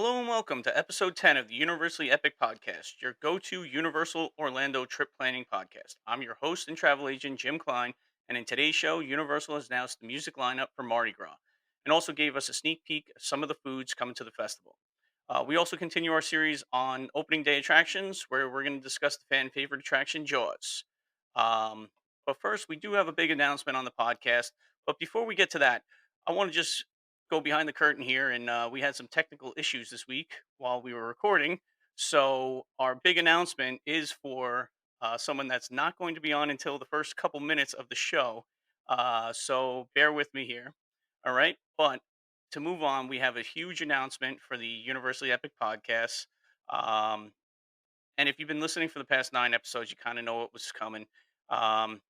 Hello and welcome to episode 10 of the Universally Epic Podcast, your go to Universal Orlando trip planning podcast. I'm your host and travel agent, Jim Klein, and in today's show, Universal has announced the music lineup for Mardi Gras and also gave us a sneak peek of some of the foods coming to the festival. We also continue our series on opening day attractions, where we're going to discuss the fan favorite attraction, Jaws. Um, but first, we do have a big announcement on the podcast. But before we get to that, I want to just go behind the curtain here, and we had some technical issues this week while we were recording. So our big announcement is for someone that's not going to be on until the first couple minutes of the show. So bear with me here. All right, but to move on, we have a huge announcement for the Universally Epic podcast. Um, and if you've been listening for the past 9 episodes, you kind of know what was coming. Um,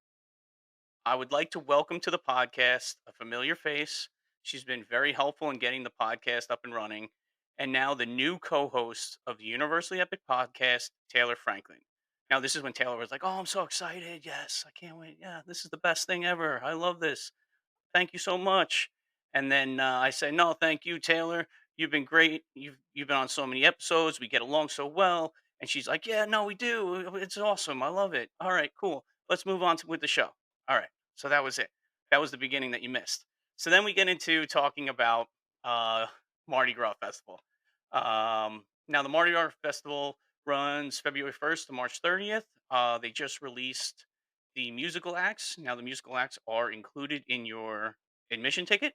I would like to welcome to the podcast a familiar face. She's been very helpful in getting the podcast up and running. And now the new co host of the Universally Epic podcast, Taylor Franklin. Now, this is when Taylor was like, "Oh, I'm so excited. Yes, I can't wait. Yeah, this is the best thing ever. I love this. Thank you so much." And then I said, "No, thank you, Taylor. You've been great. You've been on so many episodes. We get along so well." And she's like, "Yeah, no, we do. It's awesome. I love it. All right, cool. Let's move on with the show." All right. So that was it. That was the beginning that you missed. So then we get into talking about uh, Mardi Gras Festival. Now the Mardi Gras Festival runs February 1st to March 30th. They just released the musical acts. Now, the musical acts are included in your admission ticket.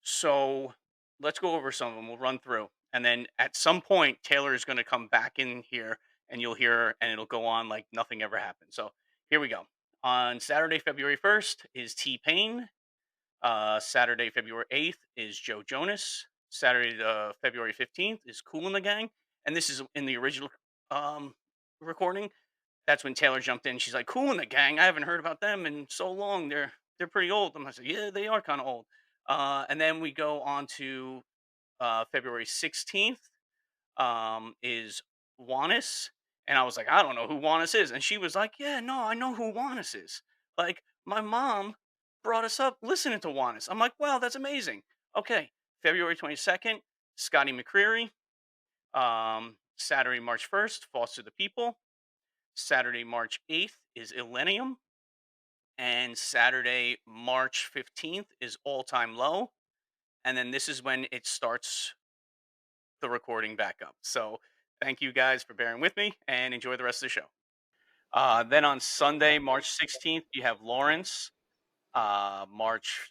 So let's go over some of them. We'll run through. And then at some point, Taylor is going to come back in here and you'll hear her and it'll go on like nothing ever happened. So here we go. On Saturday, February 1st is T Pain. Saturday, February 8th is Joe Jonas. Saturday, February 15th is Cool in the Gang. And this is in the original um, recording. That's when Taylor jumped in. She's like, "Cool in the Gang. I haven't heard about them in so long. They're pretty old." I'm like, "Yeah, they are kind of old." And then we go on to February 16th is Juanis, and I was like, "I don't know who Juanis is," and she was like, "Yeah, no, I know who Juanis is. Like my mom brought us up listening to Juanis." I'm like, "Wow, that's amazing." Okay, February 22nd, Scotty McCreery. Saturday, March 1st, Foster the People. Saturday, March 8th is Illenium. And Saturday, March 15th is All Time Low. And then this is when it starts the recording back up. So thank you guys for bearing with me and enjoy the rest of the show. Then on Sunday, March 16th, you have Lawrence. March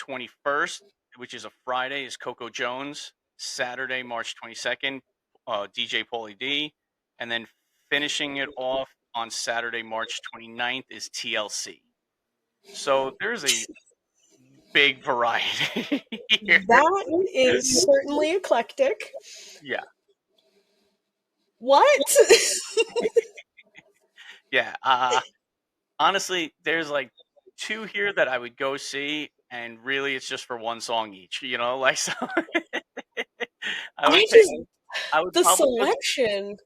21st, which is a Friday, is Coco Jones. Saturday, March 22nd, DJ Paulie D. And then finishing it off on Saturday, March 29th is TLC. So there's a big variety here. That is certainly eclectic. Yeah. What? Yeah. Honestly, there's like two here that I would go see, and really it's just for one song each, like so I would I pick just I would the probably go selection.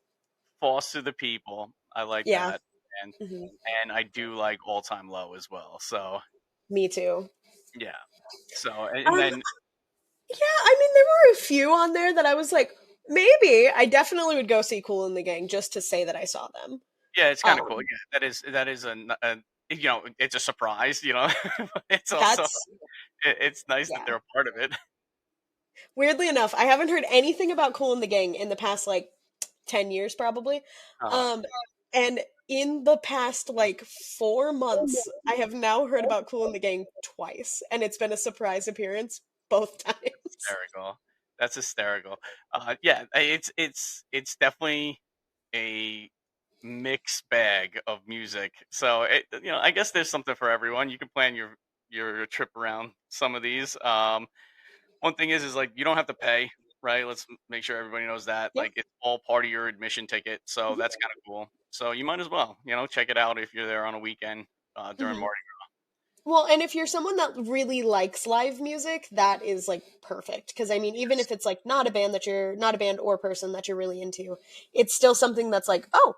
Foster the People. I like Yeah. that. And hmm and I do like All Time Low as well. So Me too. yeah. So and Um, then yeah, I mean there were a few on there that I was like, maybe I definitely would go see Cool in the Gang just to say that I saw them. yeah, it's kind of cool. Um, Yeah, that is it's a surprise, it's also that's it's nice that yeah. they're a part of it. Weirdly enough, I haven't heard anything about Cool in the Gang in the past like 10 years probably. Uh, Um, and in the past like 4 months, I have now heard about Cool in the Gang twice, and it's been a surprise appearance both times. hysterical. That's hysterical. Yeah, it's definitely a mixed bag of music. So I guess there's something for everyone. You can plan your trip around some of these. One thing is like you don't have to pay, right? Let's make sure everybody knows that. Yeah. Like it's all part of your admission ticket, so Mhm. that's kind of cool. So you might as well, check it out if you're there on a weekend during Mhm. Mardi. Well, and if you're someone that really likes live music, that is like perfect. Because I mean, even Yes. if it's like not a band or person that you're really into, it's still something that's like, oh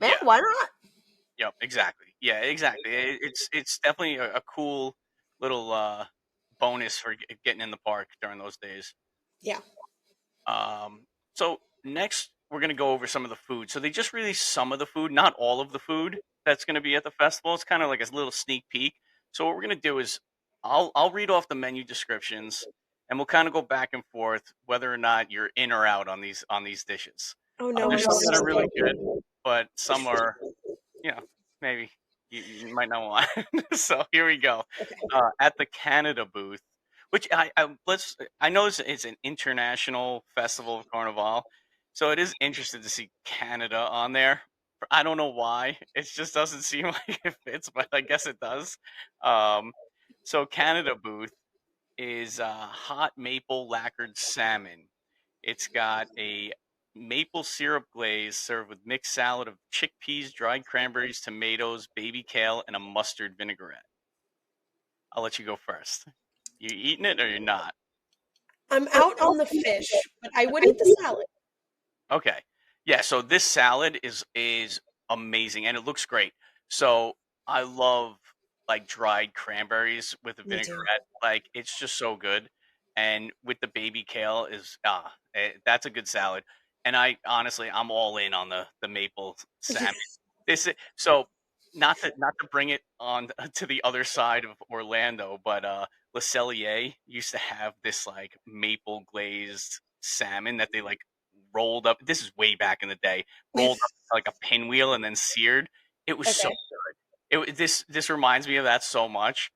man, Yeah. why not? Yep. Exactly. Yeah. Exactly. It's definitely a cool little bonus for getting in the park during those days. Yeah. Um, so next, we're gonna go over some of the food. So they just released some of the food, not all of the food that's gonna be at the festival. It's kind of like a little sneak peek. So what we're gonna do is I'll read off the menu descriptions, and we'll kind of go back and forth whether or not you're in or out on these dishes. Oh no, There's I'm some that are so really good, picky. but some are, maybe you might not want. So here we go. Okay. At the Canada booth, which I know it's an international festival of Carnival, so it is interesting to see Canada on there. I don't know why. It just doesn't seem like it fits, but I guess it does. Um, so Canada booth is hot maple lacquered salmon. It's got a maple syrup glaze served with mixed salad of chickpeas, dried cranberries, tomatoes, baby kale, and a mustard vinaigrette. I'll let you go first. You eating it or you're not? I'm out on the fish, but I would eat the salad. Okay. Yeah, so this salad is amazing and it looks great. So I love like dried cranberries with a Me too. vinaigrette. Like it's just so good. And with the baby kale that's a good salad. And I honestly I'm all in on the maple salmon. So not to bring it on to the other side of Orlando, but Le Cellier used to have this like maple glazed salmon that they like rolled up. This is way back in the day. Rolled up like a pinwheel and then seared. It was so Okay. good. This reminds me of that so much,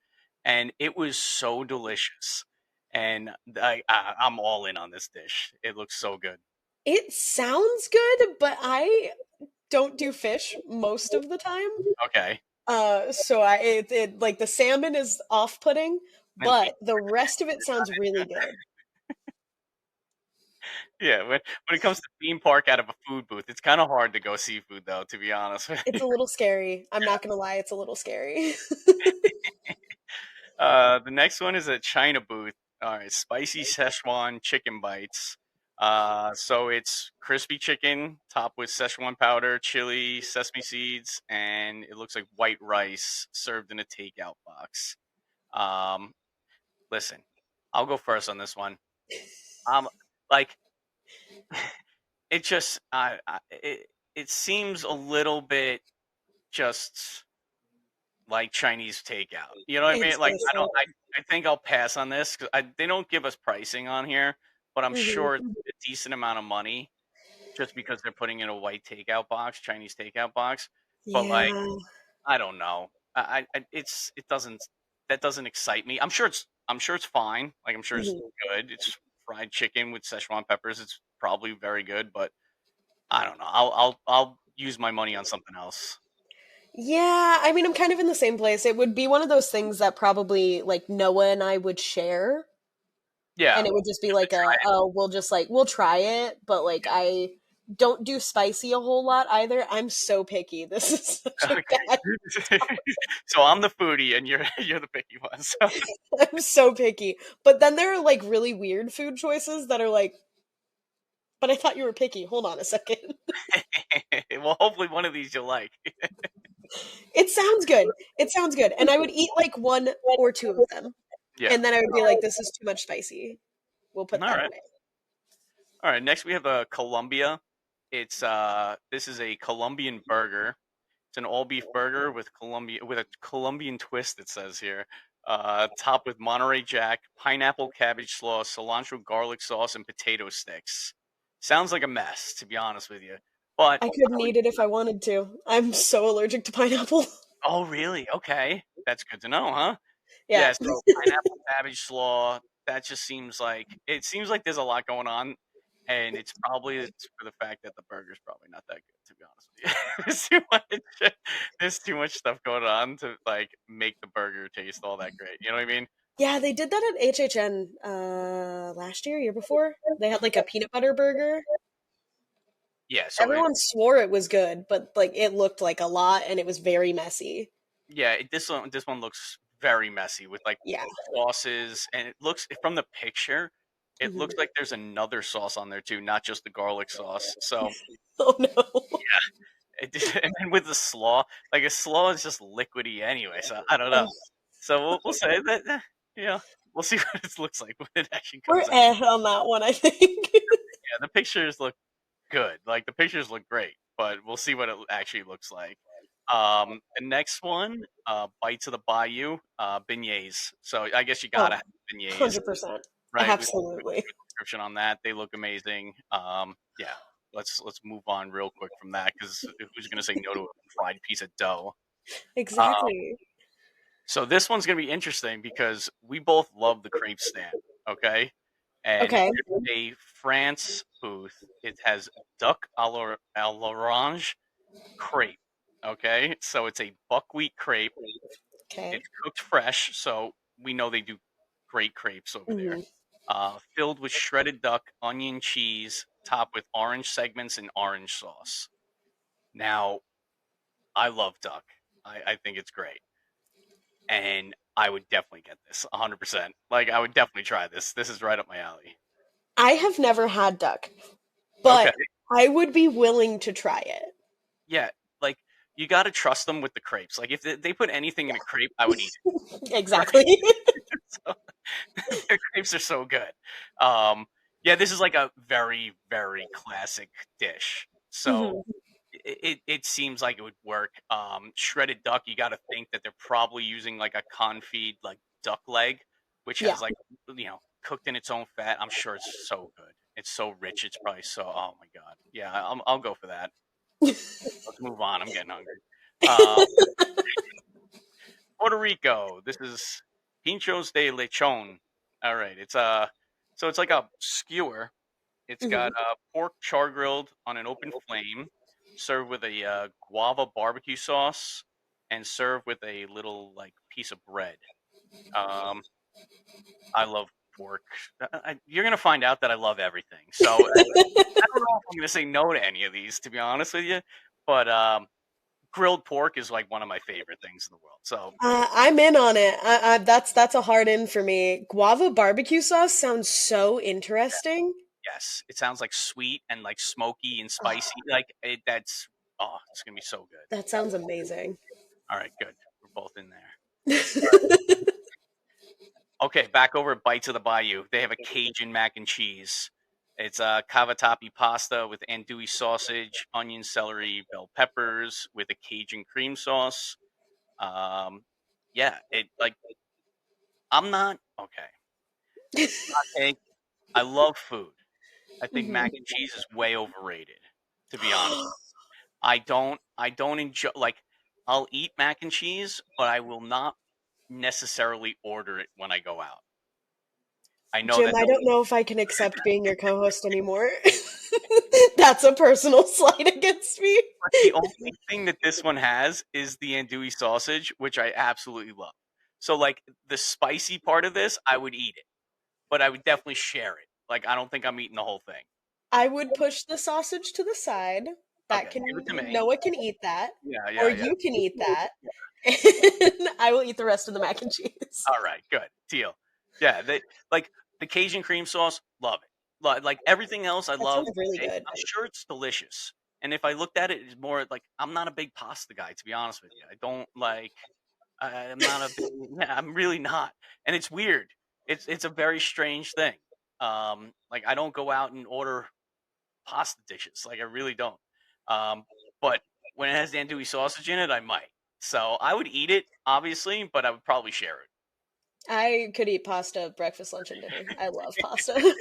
and it was so delicious. And I'm all in on this dish. It looks so good. It sounds good, but I don't do fish most of the time. Okay. So it like the salmon is off-putting, And but the rest of it sounds really good. yeah, when it comes to theme park out of a food booth, it's kind of hard to go seafood though. To be honest with It's you. a little scary. I'm not gonna lie, it's a little scary. The next one is a China booth. All right, spicy Szechuan chicken bites. So it's crispy chicken topped with Szechuan powder, chili, sesame seeds, and it looks like white rice served in a takeout box. Um, Listen, I'll go first on this one. Like it just, it seems a little bit just like Chinese takeout. You know what I It's mean? Like just like I think I'll pass on this because they don't give us pricing on here, but I'm mhm. sure it's a decent amount of money just because they're putting in a white takeout box, Chinese takeout box. But like, Yeah. I don't know. It doesn't that doesn't excite me. I'm sure it's fine. Like I'm sure it's Mhm. good. It's fried chicken with Szechuan peppers. It's probably very good, but I don't know. I'll use my money on something else. Yeah, I mean, I'm kind of in the same place. It would be one of those things that probably like Noah and I would share, Yeah. and it would just be Just to like try a, oh, we'll just like we'll try it, but like it. I don't do spicy a whole lot either. I'm so picky. This is such a bad. Okay. So I'm the foodie and you're you're the picky one. So I'm so picky. But then there are like really weird food choices that are like, but I thought you were picky. Hold on a second. well, hopefully one of these you'll like. It sounds good. It sounds good. And I would eat like one or two of them. Yeah. And then I would be like, this is too much spicy. We'll All put that right. away. All right. Next we have a Columbia. It's this is a Colombian burger. It's an all beef burger with a Colombian twist. It says here, topped with Monterey Jack, pineapple cabbage sauce, cilantro garlic sauce, and potato sticks. Sounds like a mess, to be honest with you. But I couldn't eat it if I wanted to. I'm so allergic to pineapple. oh, really? Okay, that's good to know, huh? Yeah. Yeah. So pineapple cabbage slaw. That just seems like it seems like there's a lot going on, and it's for the fact that the burger's probably not that good. To be honest with you, there's too much stuff going on to like make the burger taste all that great. You know what I mean? Yeah, they did that at HHN last year, year before. They had like a peanut butter burger. Yeah. So Everyone swore it was good, but like it looked like a lot and it was very messy. this one looks very messy with like Yeah. sauces, and it looks from the picture, it looks Mhm. like there's another sauce on there too, not just the garlic sauce. So Oh no. and then with the slaw, like a slaw is just liquidy anyway. So I don't know. Ugh. So we'll say that, you know, we'll see what it looks like when it actually We're comes out. on that one, I think. Yeah, the pictures look good. Like the pictures look great, but we'll see what it actually looks like. The next one, Bites of the Bayou, beignets. So I guess you gotta Oh, have beignets, 100%. right? We Absolutely. give a description on that. They look amazing. Yeah, let's move on real quick from that because who's gonna say no to a fried piece of dough? Uh, Exactly. so this one's gonna be interesting because we both love the crepe stand. Okay, and Okay. there's a France booth. It has duck à l'orange crepe. Okay, so it's a buckwheat crepe. Okay. It's cooked fresh, so we know they do great crepes over there. Hmm. Filled with shredded duck, onion, cheese, topped with orange segments and orange sauce. Now, I love duck. I think it's great, and I would definitely get this 100%. Like, I would definitely try this. This is right up my alley. I have never had duck, Okay, but I would be willing to try it. yeah, like you got to trust them with the crepes. Like, if they put anything in a crepe, I would eat it. Exactly. So, their crepes are so good. Um, yeah, this is like a very, very classic dish. So Hmm. it seems like it would work. Shredded duck, you got to think that they're probably using like a confit like duck leg, which Yeah. has like cooked in its own fat. I'm sure it's so good. It's so rich. It's probably so. Oh my god. Yeah, I'll go for that. Let's move on. I'm getting hungry. Uh, Puerto Rico. This is pinchos de lechon. All right. So it's like a skewer. It's got Hmm. pork char grilled on an open flame, served with a guava barbecue sauce, and served with a little like piece of bread. Um, I love pork. You're gonna find out that I love everything. So I don't know if I'm gonna say no to any of these, to be honest with you. But grilled pork is like one of my favorite things in the world. So I'm in on it. That's a hard in for me. Guava barbecue sauce sounds so interesting. yes, it sounds like sweet and like smoky and Oh, spicy. Like that's it's gonna be so good. that sounds amazing. All right, good. We're both in there. Okay, back over at Bites of the Bayou. They have a Cajun mac and cheese. It's a cavatappi pasta with andouille sausage, onion, celery, bell peppers with a Cajun cream sauce. Um, yeah, it like I'm not okay. Okay, I love food. I think Mhm. mac and cheese is way overrated. To be honest, I don't enjoy like I'll eat mac and cheese, but I will not necessarily order it when I go out. I know Jim, that I they'll don't know if I can accept being your co-host anymore. That's a personal slight against me. but the only thing that this one has is the andouille sausage, which I absolutely love. So, like, the spicy part of this, I would eat it, but I would definitely share it. Like, I don't think I'm eating the whole thing. I would push the sausage to the side. That Okay, give it can to me. Noah can eat that, Yeah, or yeah, yeah. you can eat that, and I will eat the rest of the mac and cheese. All right, good deal. Yeah, they like the Cajun cream sauce, love it. Like everything else, I That love. sounds really good. I'm sure it's delicious. And if I looked at it, it's more like I'm not a big pasta guy, to be honest with you. I don't like. I'm not a big. Yeah, I'm really not. And it's weird. It's a very strange thing. Like I don't go out and order pasta dishes. Like I really don't. Um, but when it has the andouille sausage in it, I might. So I would eat it, obviously, but I would probably share it. I could eat pasta breakfast, lunch, and dinner. I love pasta.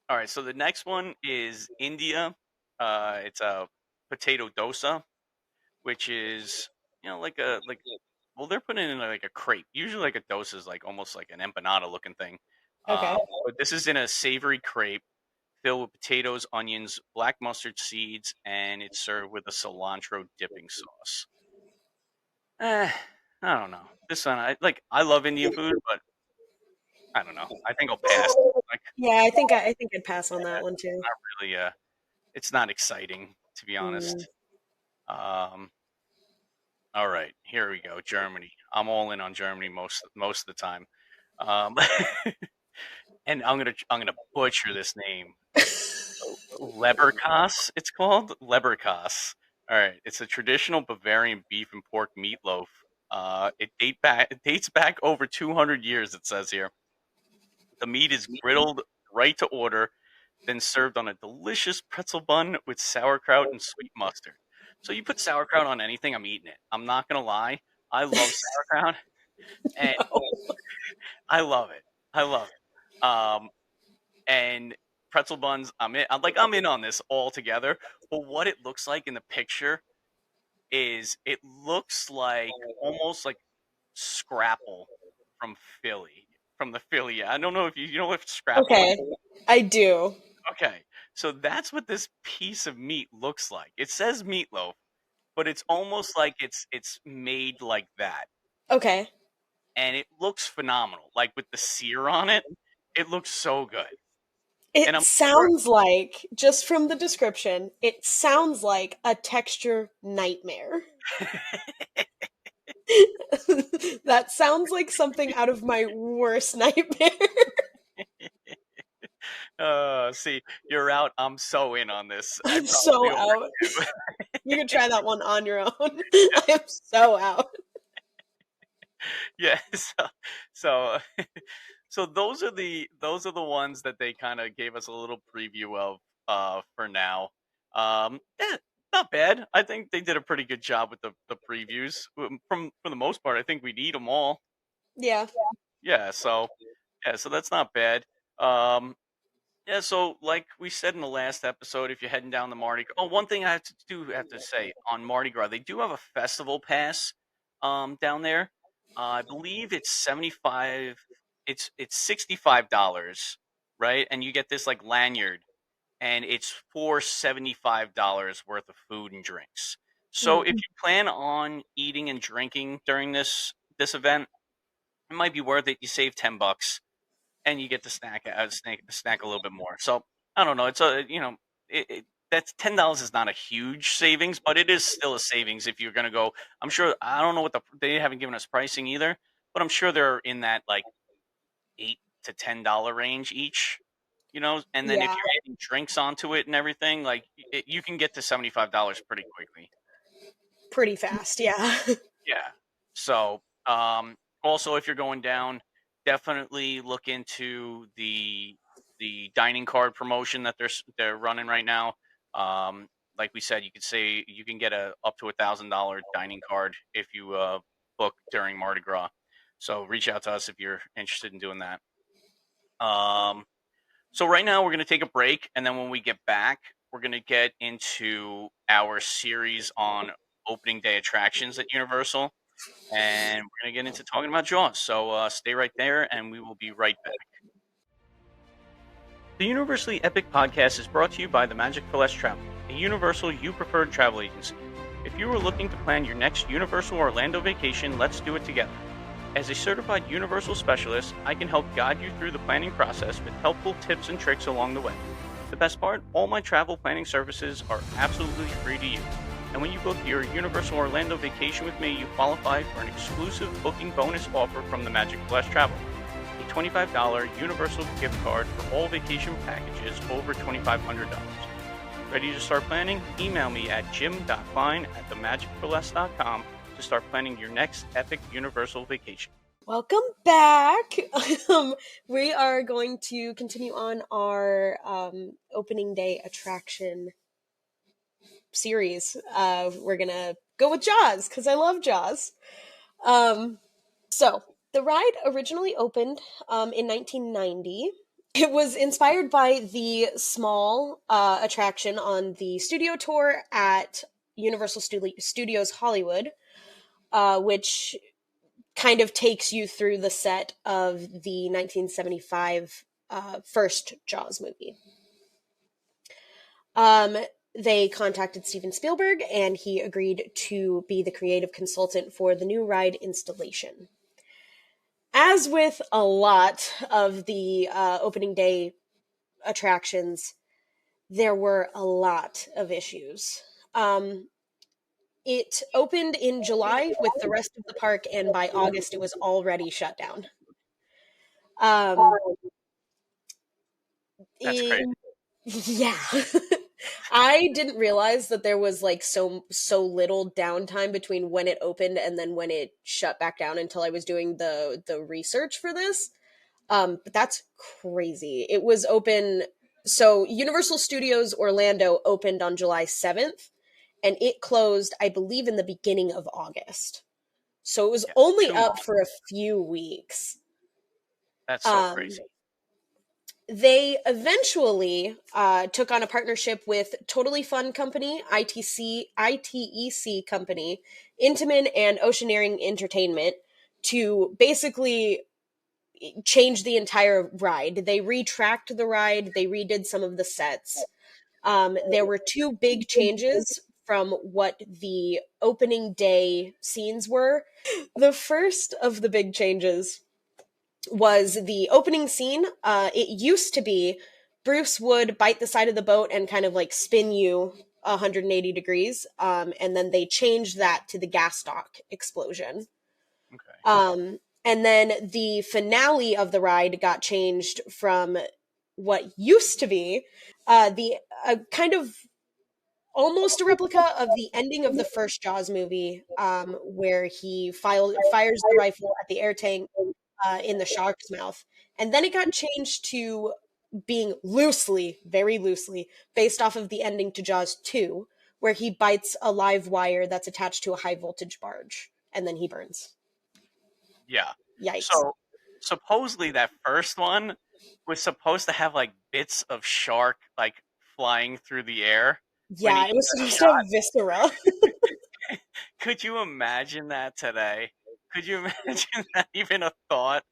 All right, so the next one is India. It's a potato dosa, which is like well they're putting it in like a crepe. Usually like a dosa is like almost like an empanada looking thing, Okay. but this is in a savory crepe filled with potatoes, onions, black mustard seeds, and it's served with a cilantro dipping sauce. Eh, I don't know. This one, I love Indian food, but I don't know. I think I'll pass. Like, Yeah, I think I'd pass on that one too. not really. It's not exciting to be Mm. honest. Um, all right, here we go. Germany. I'm all in on Germany most of the time. Um, and I'm gonna butcher this name. Leberkas. It's called Leberkas. All right, it's a traditional Bavarian beef and pork meatloaf. It dates back over 200 years. It says here. The meat is grilled right to order, then served on a delicious pretzel bun with sauerkraut and sweet mustard. So you put sauerkraut on anything, I'm eating it. I'm not gonna lie. I love sauerkraut, and I love it. I love it. And pretzel buns, I'm in on this altogether. But what it looks like in the picture is it looks like almost like Scrapple from Philly, from the Philly. I don't know if you know what Scrapple is. Okay, I do. Okay, so that's what this piece of meat looks like. It says meatloaf, but it's almost like it's made like that, Okay. and it looks phenomenal. Like with the sear on it, it looks so good. And It I'm sure sounds like, just from the description, it sounds like a texture nightmare. That sounds like something out of my worst nightmare. see, you're out. I'm so in on this. I I'm probably so out. overdue. You can try that one on your own. I am so out. Yeah, so so those are the ones that they kind of gave us a little preview of for now. Not bad. I think they did a pretty good job with the previews. From for the most part, I think we need them all. Yeah. Yeah, so that's not bad. Um, yeah, so like we said in the last episode, if you're heading down the Mardi Gras, oh, one thing have to say on Mardi Gras, they do have a festival pass down there. I believe it's 75, it's $65, right? And you get this like lanyard, and it's for $75 worth of food and drinks. So if Mm. you plan on eating and drinking during this event, it might be worth it. You save $10 and you get to snack a little bit more. So I don't know. It's a that's $10 is not a huge savings, but it is still a savings if you're going to go. I'm sure I don't know what they haven't given us pricing either, but I'm sure they're in that like $8 to $10 range each. And then if Yeah, you're adding drinks onto it and everything, like you can get to $75 pretty quickly. pretty fast. Yeah. Yeah. So, also, if you're going down, definitely look into the dining card promotion that they're running right now. Like we said, you could say you can get a up to $1,000 dining card if you book during Mardi Gras. So reach out to us if you're interested in doing that. Um, so right now we're going to take a break, and then when we get back, we're going to get into our series on opening day attractions at Universal, and we're going to get into talking about Jaws. So stay right there, and we will be right back. The Universally Epic podcast is brought to you by the Magic for Less Travel, a Universal You Preferred travel agency. If you are looking to plan your next Universal Orlando vacation, let's do it together. As a certified Universal specialist, I can help guide you through the planning process with helpful tips and tricks along the way. The best part, all my travel planning services are absolutely free to use. And when you book your Universal Orlando vacation with me, you qualify for an exclusive booking bonus offer from the Magic Flash Travel. A $25 Universal gift card for all vacation packages over $2,500. Ready to start planning? Email me at jim.klein@themagicforless.com to start planning your next epic Universal vacation. Welcome back. Um, we are going to continue on our opening day attraction series. We're gonna go with Jaws because I love Jaws. Um, so the ride originally opened in 1990. It was inspired by the small attraction on the studio tour at Universal Studios Hollywood, which kind of takes you through the set of the 1975 first Jaws movie. Um, they contacted Steven Spielberg, and he agreed to be the creative consultant for the new ride installation. As with a lot of the opening day attractions, there were a lot of issues. It opened in July with the rest of the park, and by August, it was already shut down. Um, That's it, crazy. yeah. I didn't realize that there was like so little downtime between when it opened and then when it shut back down until I was doing the research for this. But that's crazy. It was open. So Universal Studios Orlando opened on July 7th, and it closed, I believe, in the beginning of August. So it was Yeah, only 2 months. up for a few weeks. That's so Um, crazy. they eventually took on a partnership with Totally Fun Company, ITEC Company, Intamin, and Oceaneering Entertainment to basically change the entire ride. They retracked the ride, they redid some of the sets. There were two big changes from what the opening day scenes were. The first of the big changes was the opening scene. It used to be Bruce would bite the side of the boat and kind of like spin you 180 degrees. And then they changed that to the gas stock explosion. Okay. And then the finale of the ride got changed from what used to be the kind of almost a replica of the ending of the first Jaws movie, where he fires the rifle at the air tank in the shark's mouth. And then it got changed to being loosely, very loosely, based off of the ending to Jaws 2, where he bites a live wire that's attached to a high voltage barge and then he burns. Yeah. Yikes. So supposedly that first one was supposed to have like bits of shark like flying through the air when he Yeah, it was got supposed to have shot. viscera. Could you imagine that today? Could you imagine that even a thought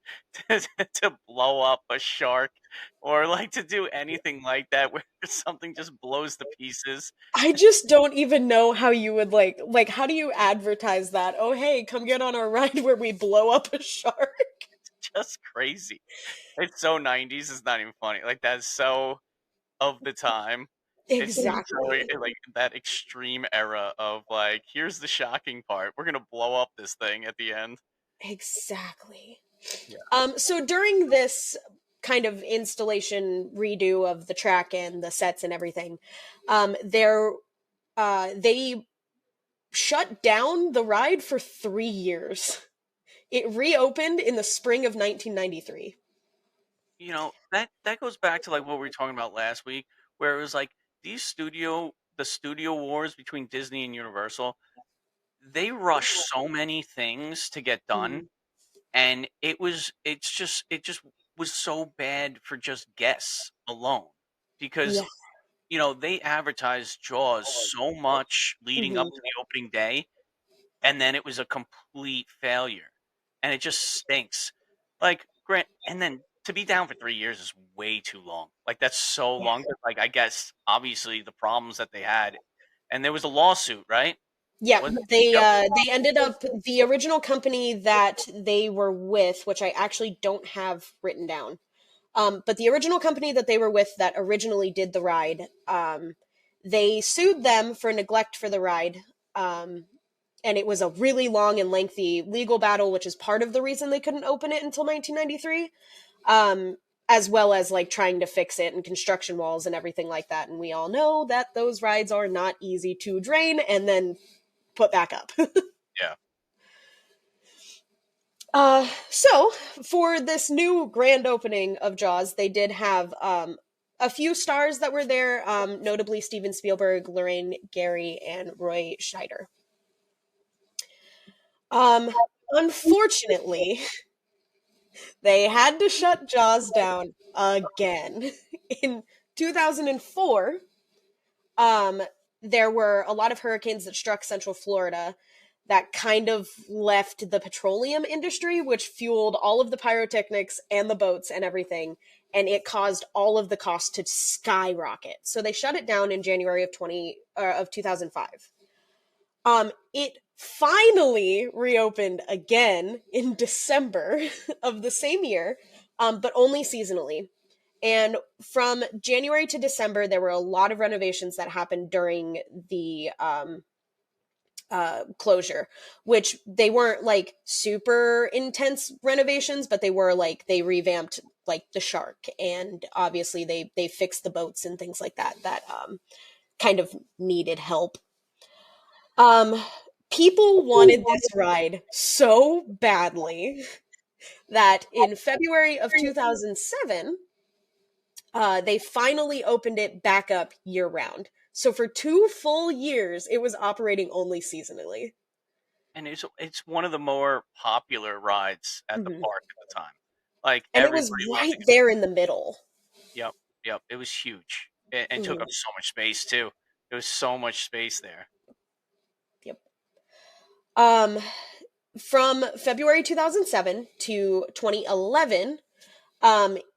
to, to blow up a shark or like to do anything like that where something just blows to pieces? I just don't even know how you would how do you advertise that? Oh hey, come get on our ride where we blow up a shark. Just crazy. It's so 90s, it's not even funny. Like that's so of the time. It's just so Exactly. like that extreme era of like, here's the shocking part. We're gonna blow up this thing at the end. Exactly. Yeah. So during this kind of installation redo of the track and the sets and everything, they shut down the ride for 3 years. It reopened in the spring of 1993. That goes back to like what we were talking about last week, where it was like the studio wars between Disney and Universal, they rush so many things to get done, Mhm. and it just was so bad for just guests alone because Yeah. they advertised Jaws so much leading up Mhm. to the opening day, and then it was a complete failure, and it just stinks. Like, Grant, and then to be down for 3 years is way too long. Like, that's so Yeah. long. But like, I guess obviously the problems that they had, and there was a lawsuit, right? Yeah, Was it? Yep. they ended up the original company that they were with, which I actually don't have written down. But the original company that they were with that originally did the ride, they sued them for neglect for the ride. Um, and it was a really long and lengthy legal battle, which is part of the reason they couldn't open it until 1993. Um, as well as like trying to fix it and construction walls and everything like that. And we all know that those rides are not easy to drain and then put back up. Yeah. So for this new grand opening of Jaws, they did have a few stars that were there, notably Steven Spielberg, Lorraine Gary, and Roy Scheider. Um, Unfortunately, they had to shut Jaws down again. In 2004, um, there were a lot of hurricanes that struck Central Florida that kind of left the petroleum industry, which fueled all of the pyrotechnics and the boats and everything, and it caused all of the costs to skyrocket. So they shut it down in January of 2005. It finally reopened again in December of the same year, but only seasonally. And from January to December, there were a lot of renovations that happened during the closure, which they weren't like super intense renovations, but they were like they revamped like the shark, and obviously they fixed the boats and things like that that kind of needed help. Um, People wanted this ride so badly that in February of 2007, they finally opened it back up year round. So for 2 full years, it was operating only seasonally. And it's one of the more popular rides at the Hmm. park at the time. Like, And it was everybody wanted right to go. there in the middle. Yep, yep, it was huge, and took up Hmm. so much space too. There was so much space there. Yep. Um, from February 2007 to 2011,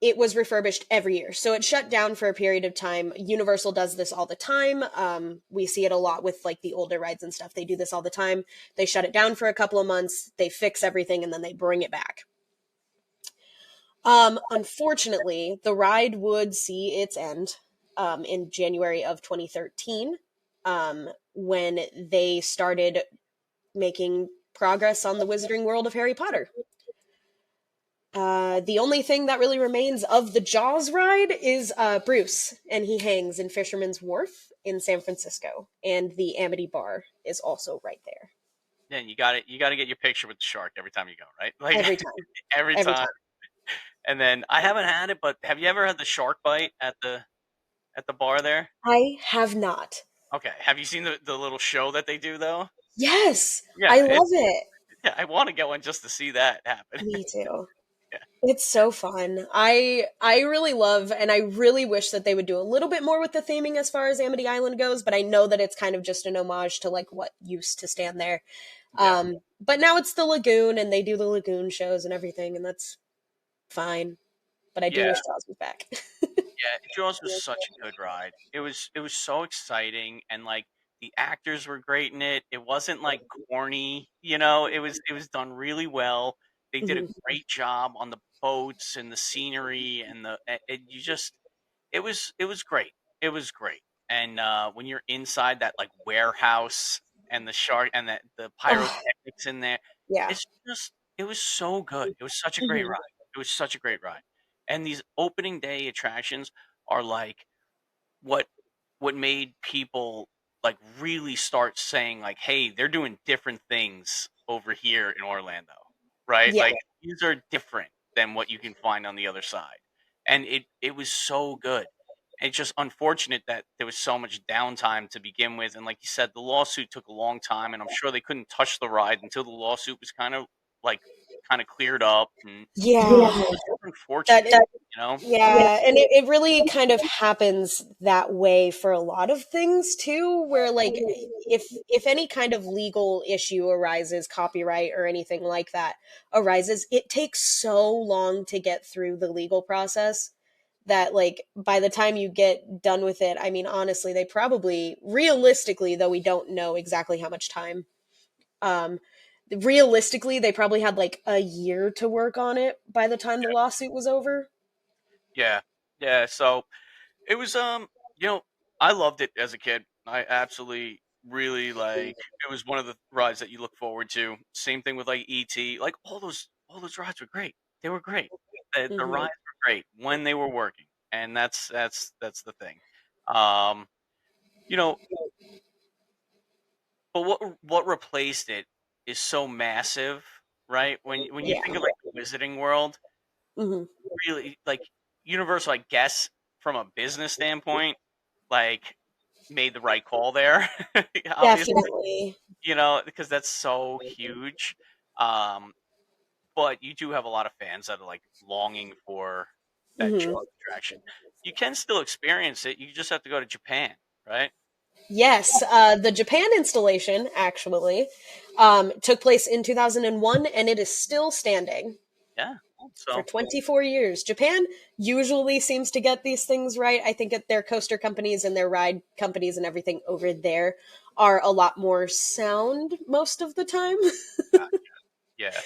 it was refurbished every year. So it shut down for a period of time. Universal does this all the time. We see it a lot with like the older rides and stuff. They do this all the time. They shut it down for a couple of months, they fix everything, and then they bring it back. Unfortunately, the ride would see its end in January of 2013 when they started making progress on the Wizarding World of Harry Potter. The only thing that really remains of the Jaws ride is Bruce, and he hangs in Fisherman's Wharf in San Francisco, and the Amity Bar is also right there. Yeah, you got to get your picture with the shark every time you go, right? Like, Every time, every every time. time. And then I haven't had it, but have you ever had the shark bite at the bar there? I have not. Okay. Have you seen the little show that they do though? Yes, I Yeah, love it. yeah, I want to get one just to see that happen. Me too. Yeah, It's so fun. I really love and I really wish that they would do a little bit more with the theming as far as Amity Island goes, but I know that it's kind of just an homage to like what used to stand there. yeah, But now it's the lagoon and they do the lagoon shows and everything and that's fine. But I do yeah. wish Jaws was back. Yeah, Jaws was such a good ride. It was so exciting, and like the actors were great in it. It wasn't like corny, it was done really well. They did a Mhm. great job on the boats and the scenery and you just it was great. It was great. And when you're inside that like warehouse and the shark and the Oh, pyrotechnics in there, yeah. it's just it was so good. It was such a great Mhm. ride. It was such a great ride. And these opening day attractions are like what what made people like really start saying like, "Hey, they're doing different things over here in Orlando." Right? Yeah. Like, these are different than what you can find on the other side. And it was so good. It's just unfortunate that there was so much downtime to begin with, and like you said, the lawsuit took a long time, and I'm sure they couldn't touch the ride until the lawsuit was like kind of cleared up, and Yeah. it's just That unfortunate, you know? Yeah, and it really kind of happens that way for a lot of things too, where like if any kind of legal issue arises, copyright or anything like that arises, it takes so long to get through the legal process that like by the time you get done with it, I mean honestly, they probably realistically, though we don't know exactly how much time, um realistically they probably had like a year to work on it by the time the lawsuit was over. Yeah. Yeah, so it was, you know, I loved it as a kid. I absolutely really like it was one of the rides that you look forward to. Same thing with like ET. Like, all those rides were great. They were great. The Mhm. rides were great when they were working. And that's the thing. Um, you know, but what replaced it is so massive, right? When you Yeah. think of like the Wizarding World, Mhm. really like Universal, I guess from a business standpoint, like made the right call there. Obviously, Definitely. because that's so huge. Um, but you do have a lot of fans that are like longing for that Mhm. Jaws attraction. You can still experience it. You just have to go to Japan, right? Yes, the Japan installation actually took place in 2001 and it is still standing Yeah. for So 24 years. Japan usually seems to get these things right. I think that their coaster companies and their ride companies and everything over there are a lot more sound most of the time. yeah,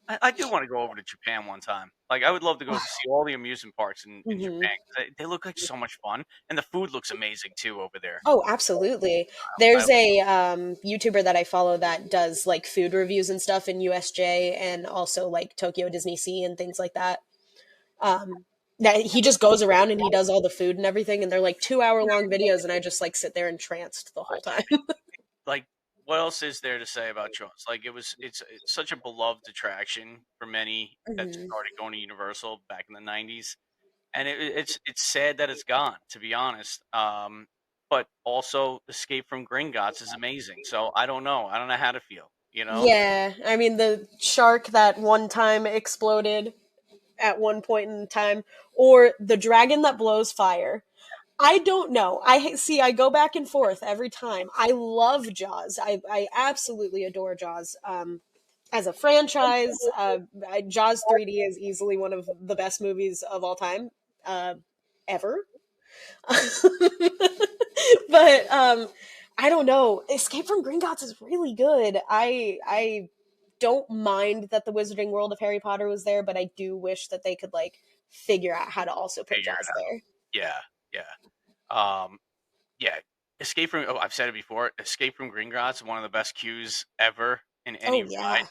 I do want to go over to Japan one time. Like, I would love to go see all the amusement parks in Mhm. Japan. 'Cause they look like so much fun, and the food looks amazing too over there. Oh, absolutely. I, There's a YouTuber that I follow that does like food reviews and stuff in USJ and also like Tokyo Disney Sea and things like that. Um, that he just goes around and he does all the food and everything, and they're like 2 hour long videos, and I just like sit there entranced the I whole time. like what else is there to say about Jaws? Like it's such a beloved attraction for many that Mhm. started going to Universal back in the '90s, and it's sad that it's gone. To be honest, but also Escape from Gringotts is amazing. So I don't know how to feel. You know, Yeah, I mean the shark that one time exploded at one point in time, or the dragon that blows fire. I don't know. I go back and forth every time. I love Jaws. I absolutely adore Jaws. As a franchise, Jaws 3D is easily one of the best movies of all time, uh, ever. But I don't know. Escape from Gringotts is really good. I don't mind that the Wizarding World of Harry Potter was there, but I do wish that they could like figure out how to also put figure it Jaws out. there. Yeah, yeah, yeah. Escape from I've said it before. Escape from Gringotts is one of the best queues ever in any Oh ride. yeah.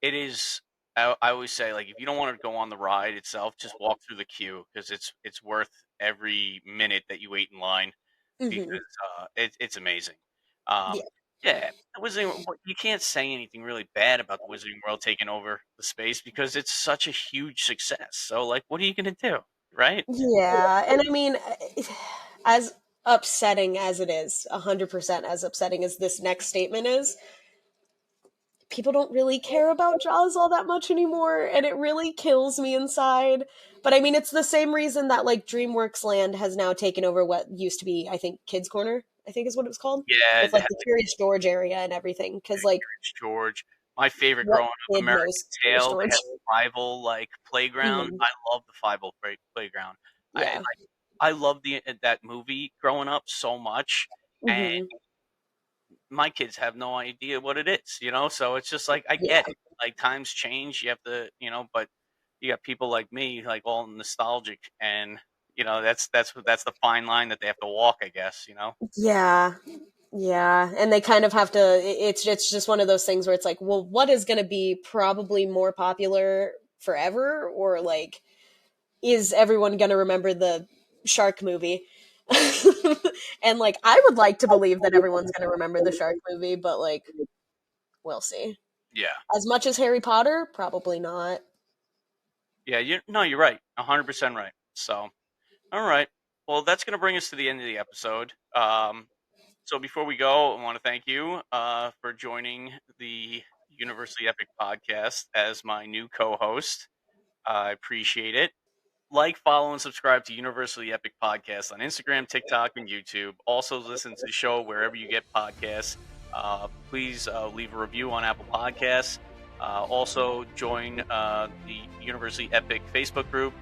It is. I always say, like, if you don't want to go on the ride itself, just walk through the queue because it's worth every minute that you wait in line because Hmm. it's amazing. Yeah. Um, yeah, the Wizarding. You can't say anything really bad about the Wizarding World taking over the space because it's such a huge success. So, like, what are you gonna do, right? Yeah, and I mean, as upsetting as it is, 100% as upsetting as this next statement is, people don't really care about Jaws all that much anymore, and it really kills me inside. But I mean, it's the same reason that like DreamWorks Land has now taken over what used to be, I think, Kids Corner, I think is what it was called, Yeah, with they like have the Curious George area and everything. Because like, Curious George. My favorite what growing up, kid American knows Curious Tail. They George? had Fivel like playground. Hmm. I love the Fivel playground. Yeah. I love the that movie growing up so much, and Hmm. my kids have no idea what it is, you know. So it's just like I Yeah. get it. Like times change, you have to, you know. But you got people like me, like all nostalgic, and that's the fine line that they have to walk, I guess. You know. Yeah. Yeah, and they kind of have to it's just one of those things where it's like, well, what is going to be probably more popular forever, or like is everyone going to remember the shark movie? And like I would like to believe that everyone's going to remember the shark movie, but like we'll see. Yeah. As much as Harry Potter, probably not. Yeah. You're right. 100% right. So, all right. Well, that's going to bring us to the end of the episode. So before we go, I want to thank you for joining the University Epic podcast as my new co-host. I appreciate it. Like, follow, and subscribe to Universally Epic Podcast on Instagram, TikTok, and YouTube. Also, listen to the show wherever you get podcasts. Please leave a review on Apple Podcasts. Also, join the University Epic Facebook group.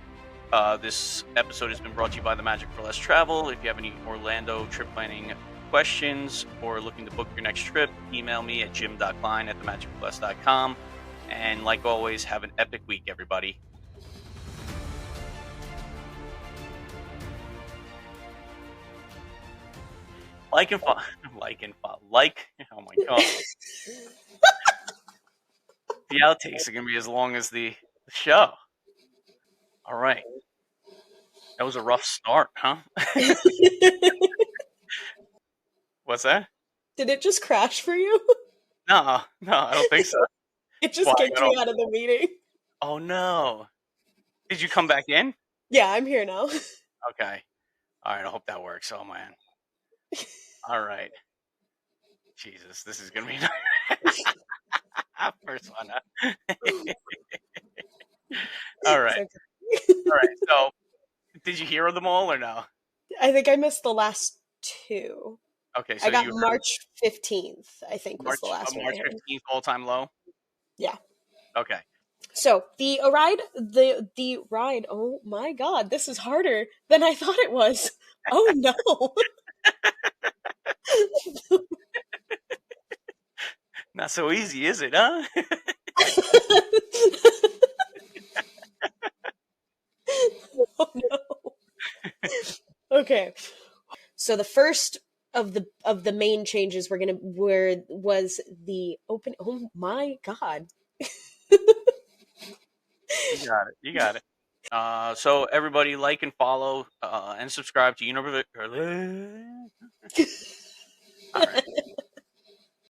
This episode has been brought to you by the Magic for Less Travel. If you have any Orlando trip planning questions or looking to book your next trip, email me at jim.klein@themagicforless.com. And like always, have an epic week, everybody. Like and follow. Like and follow. Like. Oh my god. The outtakes are gonna be as long as the show. All right. That was a rough start, huh? What's that? Did it just crash for you? No, no, I don't think so. It Why? just kicked I me don't. out of the meeting. Oh no. Did you come back in? Yeah, I'm here now. Okay. All right. I hope that works. Oh man. All right. Jesus, this is gonna be first one. Huh? All It's right. okay. All right. So, did you hear them all or no? I think I missed the last two. Okay. So I got you heard March 15th, I think was the last one I March heard. 15th all time low. Yeah. Okay. So the ride, oh my god, this is harder than I thought it was. Oh no. Not so easy, is it? Huh? Oh no. Okay. So the first of the main changes were was the open, oh my god. You got it. You got it. So everybody like and follow and subscribe to Universe.